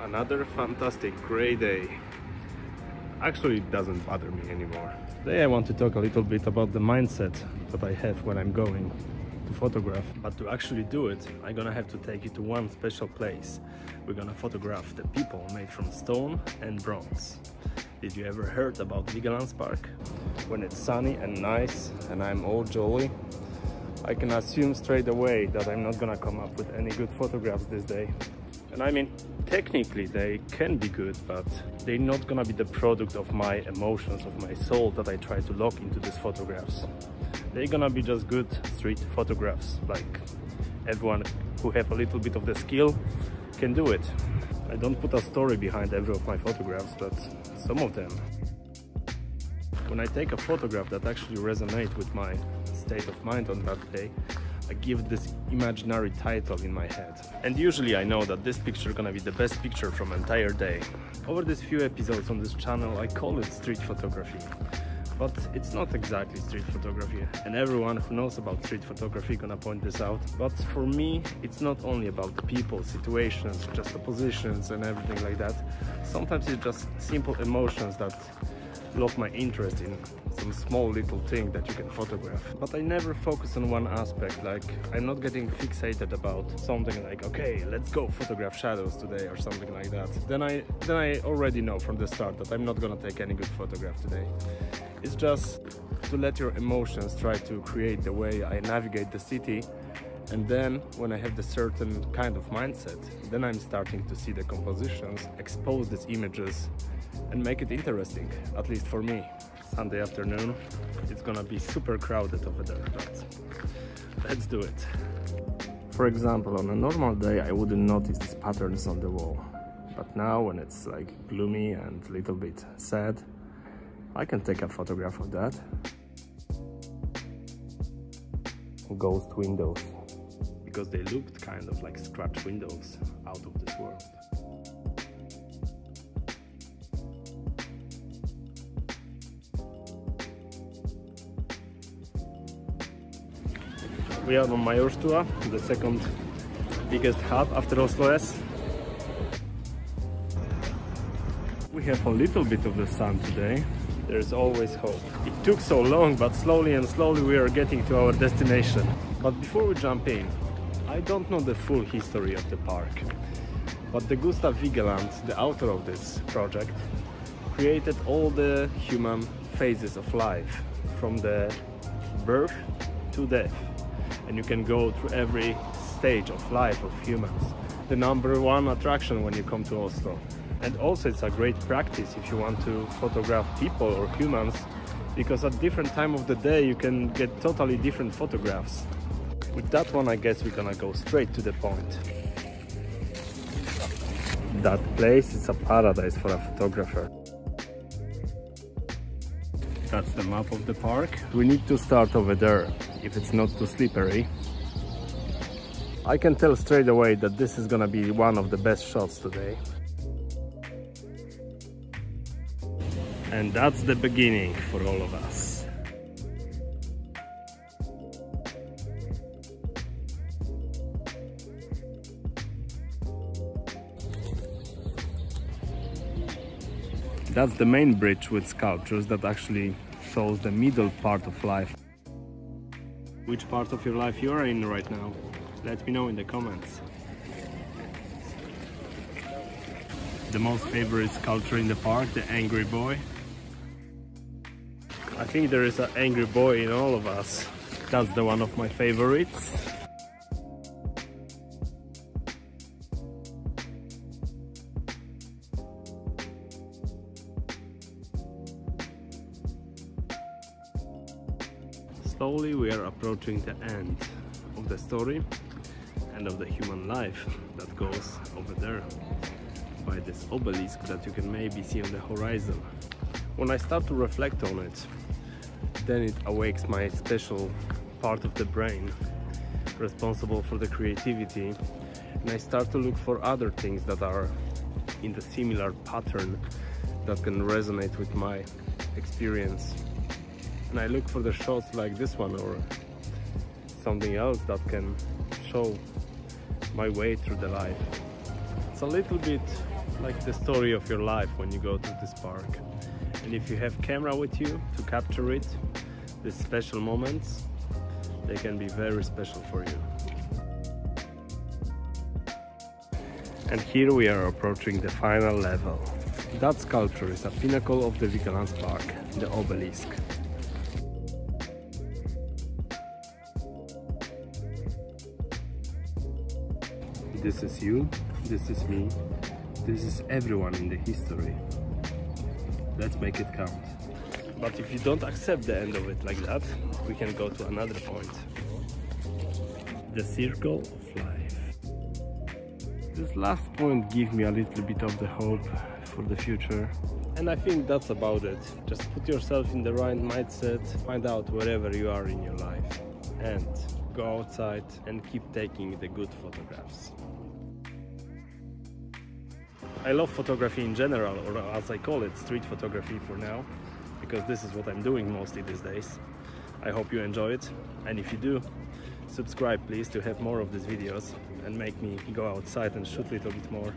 Another fantastic grey day. Actually, it doesn't bother me anymore. Today I want to talk a little bit about the mindset that I have when I'm going to photograph. But to actually do it, I'm gonna have to take you to one special place. We're gonna photograph the people made from stone and bronze. Did you ever heard about Vigeland Park? When it's sunny and nice and I'm all jolly, I can assume straight away that I'm not gonna come up with any good photographs this day. And I mean, technically they can be good, but they're not gonna be the product of my emotions, of my soul that I try to lock into these photographs. They're gonna be just good street photographs, like everyone who have a little bit of the skill can do it. I don't put a story behind every of my photographs, but some of them. When I take a photograph that actually resonates with my state of mind on that day, I give this imaginary title in my head. And usually I know that this picture is gonna be the best picture from entire day. Over these few episodes on this channel, I call it street photography. But it's not exactly street photography, and everyone who knows about street photography gonna point this out. But for me, it's not only about people, situations, juxtapositions and everything like that. Sometimes it's just simple emotions that lock my interest in some small little thing that you can photograph. But I never focus on one aspect, like I'm not getting fixated about something like, okay, let's go photograph shadows today or something like that. Then I already know from the start that I'm not gonna take any good photograph today. It's just to let your emotions try to create the way I navigate the city, and then when I have the certain kind of mindset, then I'm starting to see the compositions, expose these images and make it interesting, at least for me. Sunday afternoon, it's gonna be super crowded over there, but let's do it. For example, on a normal day I wouldn't notice these patterns on the wall, but now when it's like gloomy and a little bit sad, I can take a photograph of that. Ghost windows, because they looked kind of like scratch windows out of this world. We are on Majorstua, the second biggest hub after Oslo S. We have a little bit of the sun today. There's always hope. It took so long, but slowly and slowly we are getting to our destination. But before we jump in, I don't know the full history of the park, but the Gustav Vigeland, the author of this project, created all the human phases of life, from the birth to death. And you can go through every stage of life of humans. The #1 attraction when you come to Oslo. And also it's a great practice if you want to photograph people or humans, because at different time of the day you can get totally different photographs. With that one, I guess we're gonna go straight to the point. That place is a paradise for a photographer. That's the map of the park. We need to start over there, if it's not too slippery. I can tell straight away that this is gonna be one of the best shots today. And that's the beginning for all of us. That's the main bridge with sculptures that actually shows the middle part of life. Which part of your life you are in right now? Let me know in the comments. The most favorite sculpture in the park, the angry boy. I think there is an angry boy in all of us. That's the one of my favorites. Slowly we are approaching the end of the story and of the human life that goes over there by this obelisk that you can maybe see on the horizon. When I start to reflect on it, then it awakes my special part of the brain responsible for the creativity, and I start to look for other things that are in the similar pattern that can resonate with my experience. And I look for the shots like this one or something else that can show my way through the life. It's a little bit like the story of your life when you go to this park. And if you have camera with you to capture it, these special moments, they can be very special for you. And here we are approaching the final level. That sculpture is a pinnacle of the Vigeland Park, the obelisk. This is you, this is me, this is everyone in the history. Let's make it count. But if you don't accept the end of it like that, we can go to another point. The circle of life. This last point gives me a little bit of the hope for the future. And I think that's about it. Just put yourself in the right mindset, find out wherever you are in your life, and go outside and keep taking the good photographs. I love photography in general, or as I call it, street photography for now, because this is what I'm doing mostly these days. I hope you enjoy it, and if you do, subscribe please to have more of these videos and make me go outside and shoot a little bit more.